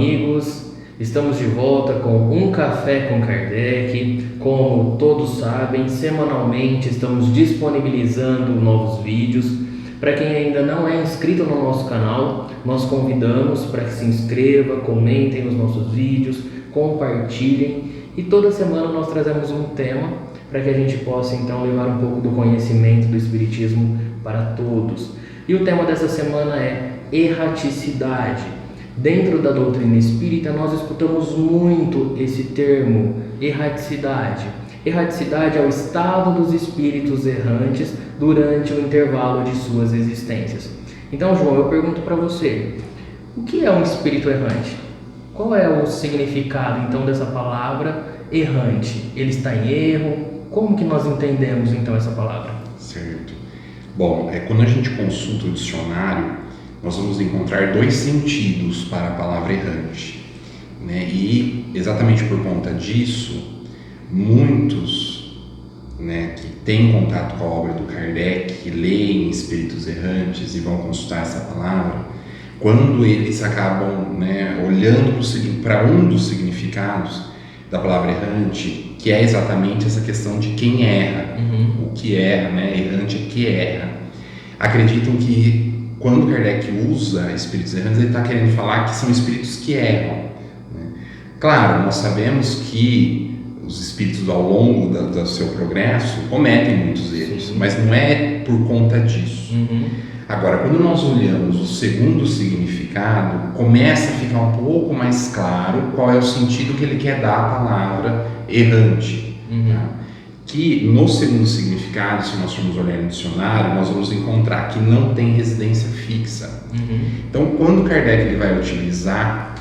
amigos, estamos de volta com Um Café com Kardec. Como todos sabem, semanalmente estamos disponibilizando novos vídeos. Para quem ainda não é inscrito no nosso canal, nós convidamos para que se inscreva, comentem os nossos vídeos, compartilhem, e toda semana nós trazemos um tema para que a gente possa então levar um pouco do conhecimento do Espiritismo para todos. E o tema dessa semana é erraticidade. Dentro da doutrina espírita nós escutamos muito esse termo, erraticidade. Erraticidade é o estado dos espíritos errantes durante o intervalo de suas existências. Então, João, eu pergunto para você, o que é um espírito errante? Qual é o significado então dessa palavra errante? Ele está em erro? Como que nós entendemos então essa palavra? Certo. Bom, quando a gente consulta o dicionário, nós vamos encontrar dois sentidos para a palavra errante, né? E exatamente por conta disso, muitos, né, que têm contato com a obra do Kardec, que leem espíritos errantes e vão consultar essa palavra, quando eles acabam, né, olhando para um dos significados da palavra errante, que é exatamente essa questão de quem erra, o que erra, né? Errante é que erra. Acreditam que quando Kardec usa espíritos errantes, ele está querendo falar que são espíritos que erram, né? Claro, nós sabemos que os espíritos ao longo do seu progresso cometem muitos erros, sim, mas não é por conta disso. Agora, quando nós olhamos o segundo significado, começa a ficar um pouco mais claro qual é o sentido que ele quer dar à palavra errante. Tá? Que no segundo significado, se nós formos olhar no dicionário, nós vamos encontrar que não tem residência fixa. Então, quando Kardec ele vai utilizar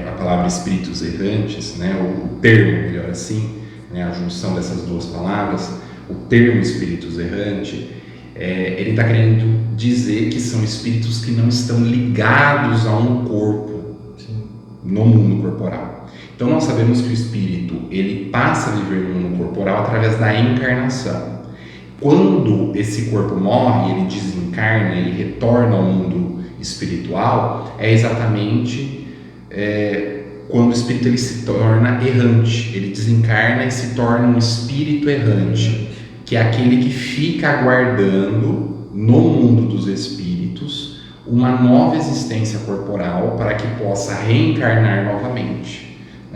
a palavra espíritos errantes, né, o termo, melhor assim, né, a junção dessas duas palavras, o termo espíritos errante, ele está querendo dizer que são espíritos que não estão ligados a um corpo, sim, no mundo corporal. Então nós sabemos que o espírito ele passa a viver no mundo corporal através da encarnação. Quando esse corpo morre, ele desencarna, ele retorna ao mundo espiritual, é exatamente quando o espírito ele se torna errante, ele desencarna e se torna um espírito errante, que é aquele que fica aguardando no mundo dos espíritos uma nova existência corporal para que possa reencarnar novamente.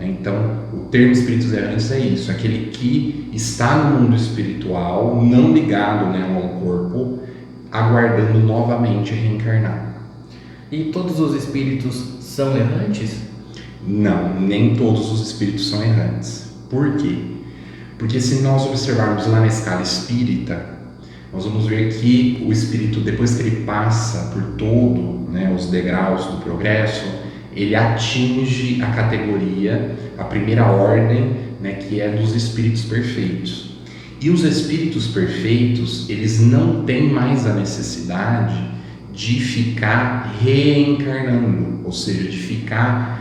Então, o termo espíritos errantes é isso, aquele que está no mundo espiritual, não ligado, né, a um corpo, aguardando novamente reencarnar. E todos os espíritos são errantes? Não, nem todos os espíritos são errantes. Por quê? Porque se nós observarmos lá na escala espírita, nós vamos ver que o espírito, depois que ele passa por todo, né, os degraus do progresso, ele atinge a categoria, a primeira ordem, né, que é dos espíritos perfeitos. E os espíritos perfeitos, eles não têm mais a necessidade de ficar reencarnando, ou seja, de ficar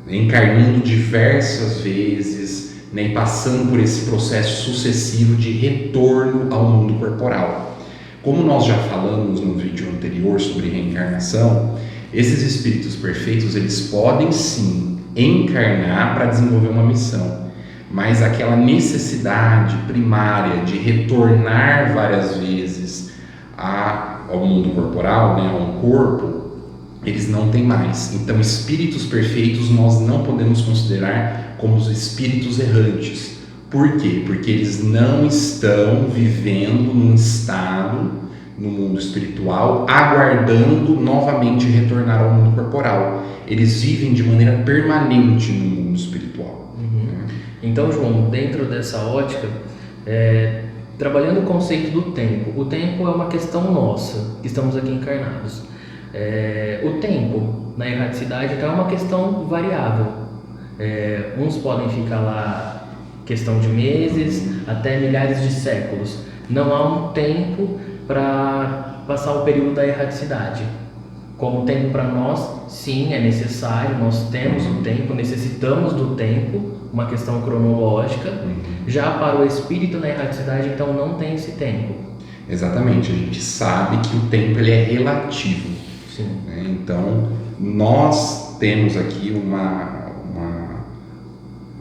encarnando diversas vezes, nem passando por esse processo sucessivo de retorno ao mundo corporal. Como nós já falamos no vídeo anterior sobre reencarnação, esses espíritos perfeitos, eles podem sim encarnar para desenvolver uma missão, mas aquela necessidade primária de retornar várias vezes ao mundo corporal, né, a um corpo, eles não têm mais. Então, espíritos perfeitos nós não podemos considerar como os espíritos errantes. Por quê? Porque eles não estão vivendo num estado no mundo espiritual, aguardando novamente retornar ao mundo corporal. Eles vivem de maneira permanente no mundo espiritual. Então, João, dentro dessa ótica, trabalhando o conceito do tempo, o tempo é uma questão nossa, que estamos aqui encarnados. O tempo na erraticidade então, é uma questão variável. Uns podem ficar lá questão de meses até milhares de séculos. Não há um tempo para passar o período da erraticidade. Como tempo para nós, sim, é necessário, nós temos o tempo, necessitamos do tempo, uma questão cronológica. Já para o espírito na erraticidade, então não tem esse tempo. Exatamente, a gente sabe que o tempo ele é relativo. Sim. Né? Então, nós temos aqui uma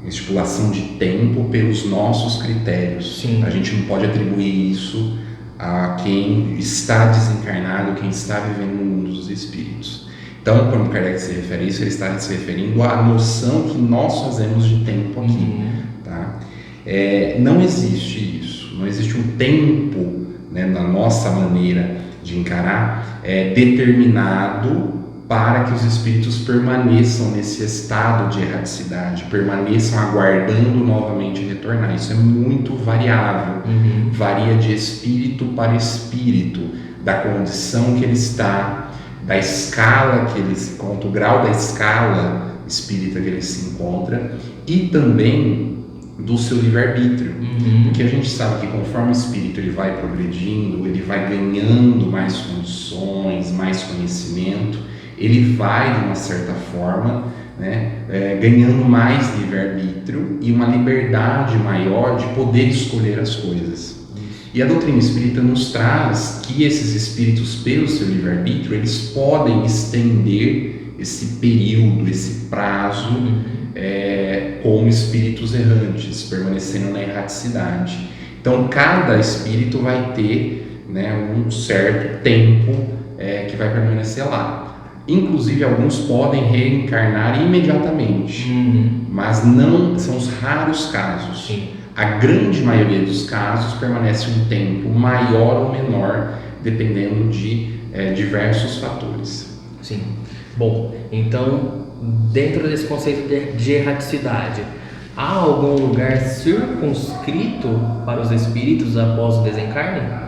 estipulação de tempo pelos nossos critérios. Sim. A gente não pode atribuir isso a quem está desencarnado, quem está vivendo no mundo dos espíritos. Então, quando Kardec se refere a isso, ele está se referindo à noção que nós fazemos de tempo aqui. Tá? Não existe isso, não existe um tempo, né, na nossa maneira de encarar, determinado para que os espíritos permaneçam nesse estado de erraticidade, permaneçam aguardando novamente retornar. Isso é muito variável, varia de espírito para espírito, da condição que ele está, da escala que ele se encontra, o grau da escala espírita que ele se encontra, e também do seu livre-arbítrio. Porque a gente sabe que conforme o espírito ele vai progredindo, ele vai ganhando mais condições, mais conhecimento, ele vai, de uma certa forma, né, ganhando mais livre-arbítrio e uma liberdade maior de poder escolher as coisas. E a doutrina espírita nos traz que esses espíritos, pelo seu livre-arbítrio, eles podem estender esse período, esse prazo, como espíritos errantes, permanecendo na erraticidade. Então, cada espírito vai ter, né, um certo tempo que vai permanecer lá. Inclusive, alguns podem reencarnar imediatamente, mas não são os raros casos. Sim. A grande maioria dos casos permanece um tempo maior ou menor, dependendo de diversos fatores. Sim. Bom, então, dentro desse conceito de erraticidade, há algum lugar circunscrito para os espíritos após o desencarne?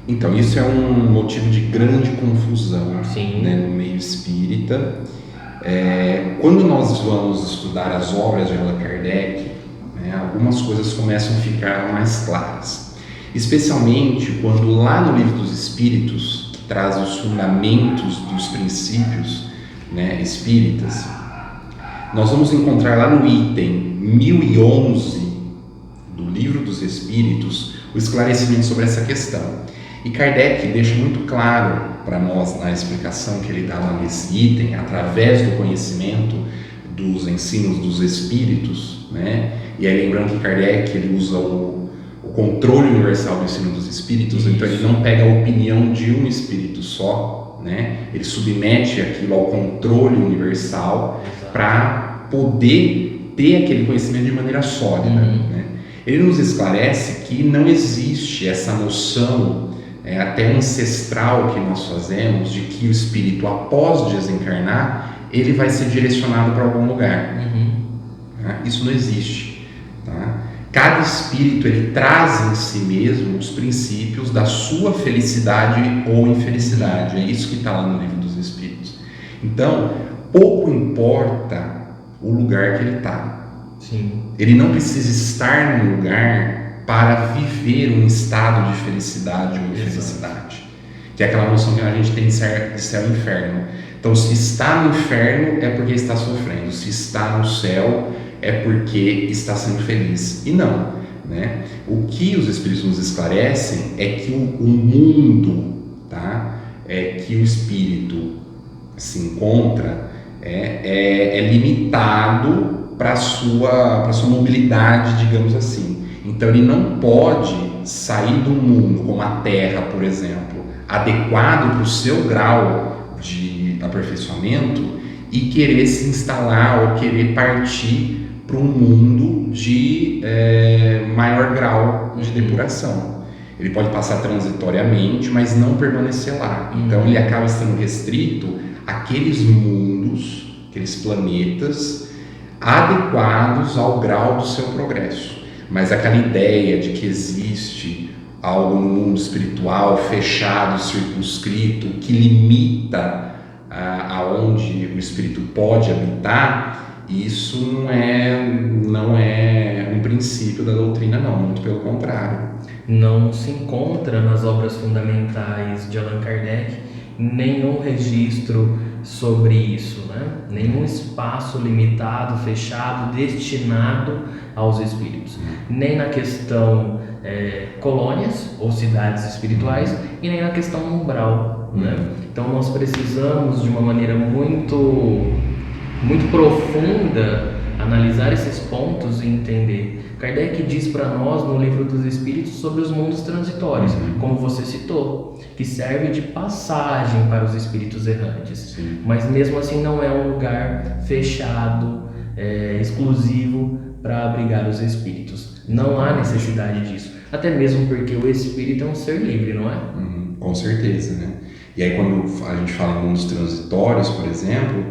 Então, isso é um motivo de grande confusão, né, no meio espírita. Quando nós vamos estudar as obras de Allan Kardec, né, algumas coisas começam a ficar mais claras. Especialmente quando lá no Livro dos Espíritos, que traz os fundamentos dos princípios, né, espíritas, nós vamos encontrar lá no item 1011 do Livro dos Espíritos o esclarecimento sobre essa questão. E Kardec deixa muito claro para nós na explicação que ele dá lá nesse item, através do conhecimento dos ensinos dos espíritos, né? E aí lembrando que Kardec ele usa o controle universal do ensino dos espíritos. Isso. Então ele não pega a opinião de um espírito só, né? Ele submete aquilo ao controle universal para poder ter aquele conhecimento de maneira sólida, né? Ele nos esclarece que não existe essa noção até ancestral que nós fazemos de que o espírito, após desencarnar, ele vai ser direcionado para algum lugar. Tá? Isso não existe. Tá? Cada espírito ele traz em si mesmo os princípios da sua felicidade ou infelicidade. É isso que está lá no Livro dos Espíritos. Então, pouco importa o lugar que ele está. Ele não precisa estar num lugar para viver um estado de felicidade ou infelicidade, que é aquela noção que a gente tem de céu e inferno. Então, se está no inferno é porque está sofrendo, se está no céu é porque está sendo feliz. E não, né? O que os Espíritos nos esclarecem é que o mundo, tá? Que o Espírito se encontra é limitado para a sua mobilidade, digamos assim. Então ele não pode sair do mundo como a Terra, por exemplo, adequado para o seu grau de aperfeiçoamento e querer se instalar ou querer partir para um mundo de maior grau de depuração. Ele pode passar transitoriamente, mas não permanecer lá. Então ele acaba estando restrito àqueles mundos, aqueles planetas adequados ao grau do seu progresso. Mas aquela ideia de que existe algo no mundo espiritual fechado, circunscrito, que limita aonde o espírito pode habitar, isso não é um princípio da doutrina, não, muito pelo contrário. Não se encontra nas obras fundamentais de Allan Kardec nenhum registro sobre isso, né? Nenhum espaço limitado, fechado, destinado aos espíritos. Nem na questão colônias ou cidades espirituais e nem na questão umbral. né? Então nós precisamos de uma maneira muito profunda analisar esses pontos e entender. Kardec diz para nós no Livro dos Espíritos sobre os mundos transitórios, como você citou, que serve de passagem para os espíritos errantes. Mas mesmo assim não é um lugar fechado, exclusivo para abrigar os espíritos. Não há necessidade disso, até mesmo porque o espírito é um ser livre, não é? Com certeza, né? E aí quando a gente fala em mundos transitórios, por exemplo,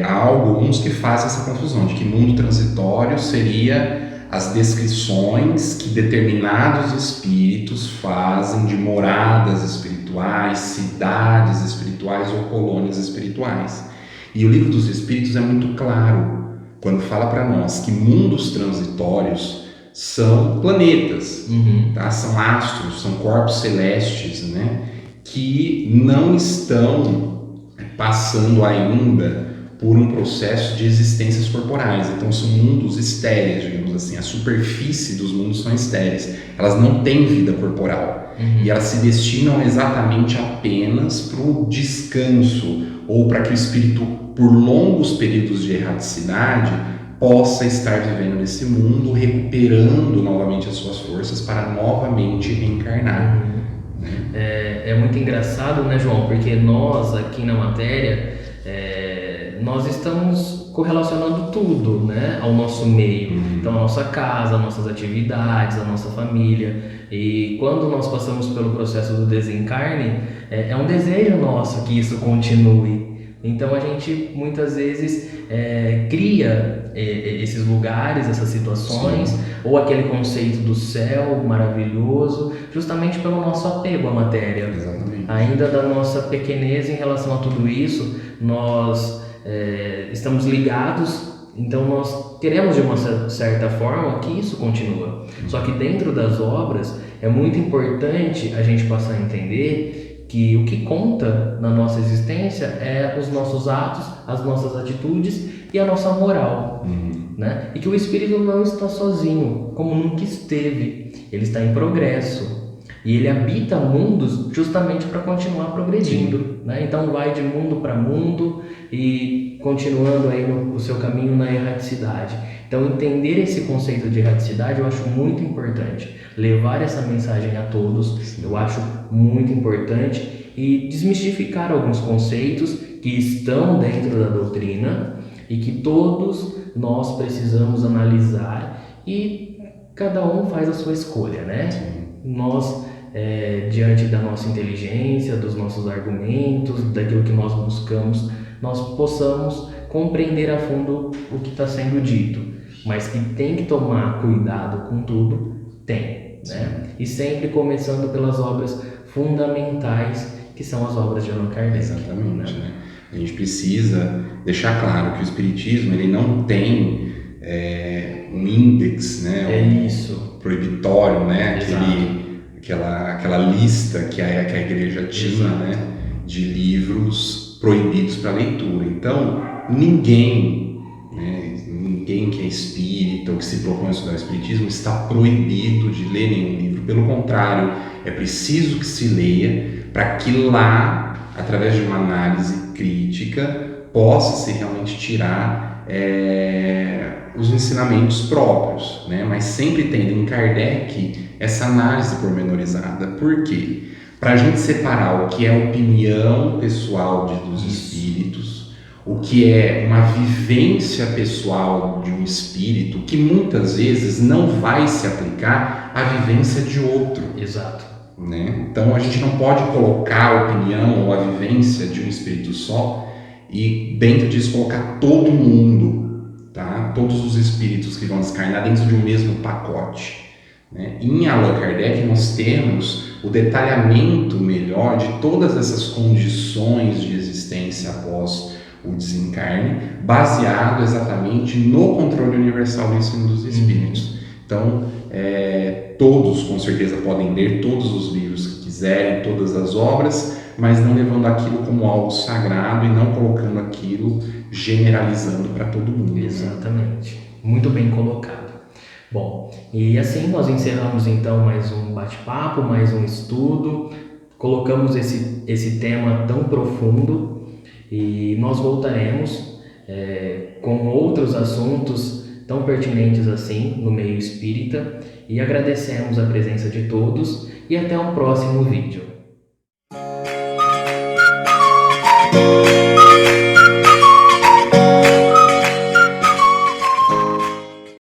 há alguns que fazem essa confusão de que mundo transitório seria as descrições que determinados espíritos fazem de moradas espirituais, cidades espirituais ou colônias espirituais. E o Livro dos Espíritos é muito claro quando fala para nós que mundos transitórios são planetas, tá? São astros, são corpos celestes, né? Que não estão passando ainda por um processo de existências corporais. Então são mundos estéreis, digamos assim. A superfície dos mundos são estéreis. Elas não têm vida corporal. E elas se destinam exatamente apenas para o descanso ou para que o espírito, por longos períodos de erraticidade, possa estar vivendo nesse mundo, recuperando novamente as suas forças para novamente reencarnar. É muito engraçado, né, João? Porque nós aqui na matéria, nós estamos correlacionando tudo, né, ao nosso meio. Então a nossa casa, as nossas atividades, a nossa família. E quando nós passamos pelo processo do desencarne, é um desejo nosso que isso continue. Então a gente muitas vezes cria esses lugares, essas situações, ou aquele conceito do céu maravilhoso, justamente pelo nosso apego à matéria. Exatamente. Ainda da nossa pequenez em relação a tudo isso, nós estamos ligados, então nós queremos de uma certa forma que isso continua. Só que dentro das obras é muito importante a gente passar a entender que o que conta na nossa existência é os nossos atos, as nossas atitudes e a nossa moral, né? E que o espírito não está sozinho, como nunca esteve. Ele está em progresso e ele habita mundos justamente para continuar progredindo, né? Então vai de mundo para mundo e continuando aí no seu caminho na erraticidade. Então entender esse conceito de erraticidade eu acho muito importante. Levar essa mensagem a todos, eu acho muito importante, e desmistificar alguns conceitos que estão dentro da doutrina e que todos nós precisamos analisar e cada um faz a sua escolha, né? Nós, diante da nossa inteligência, dos nossos argumentos, daquilo que nós buscamos, nós possamos compreender a fundo o que está sendo dito, mas que tem que tomar cuidado com tudo, tem, né? E sempre começando pelas obras fundamentais, que são as obras de Allan Kardec. Exatamente, né? A gente precisa deixar claro que o Espiritismo ele não tem um índex, né? Isso. Proibitório, né? Aquela lista que a igreja tinha, né? De livros proibidos para leitura. Então, ninguém que é espírita ou que se propõe a estudar o Espiritismo está proibido de ler nenhum livro. Pelo contrário, é preciso que se leia para que lá, através de uma análise crítica, possa-se realmente tirar os ensinamentos próprios, né? Mas sempre tendo em Kardec essa análise pormenorizada. Por quê? Para a gente separar o que é opinião pessoal dos espíritos, o que é uma vivência pessoal de um espírito, que muitas vezes não vai se aplicar à vivência de outro. Exato. Né? Então a gente não pode colocar a opinião ou a vivência de um espírito só e dentro disso colocar todo mundo, tá? Todos os espíritos que vão desencarnar dentro de um mesmo pacote. Né? Em Allan Kardec nós temos o detalhamento melhor de todas essas condições de existência após o desencarne, baseado exatamente no controle universal do ensino dos espíritos. Então, todos com certeza podem ler todos os livros que quiserem, todas as obras, mas não levando aquilo como algo sagrado e não colocando aquilo generalizando para todo mundo. Exatamente. Muito bem colocado. Bom, e assim nós encerramos então mais um bate-papo, mais um estudo, colocamos esse tema tão profundo e nós voltaremos com outros assuntos tão pertinentes assim no meio espírita, e agradecemos a presença de todos e até um próximo vídeo.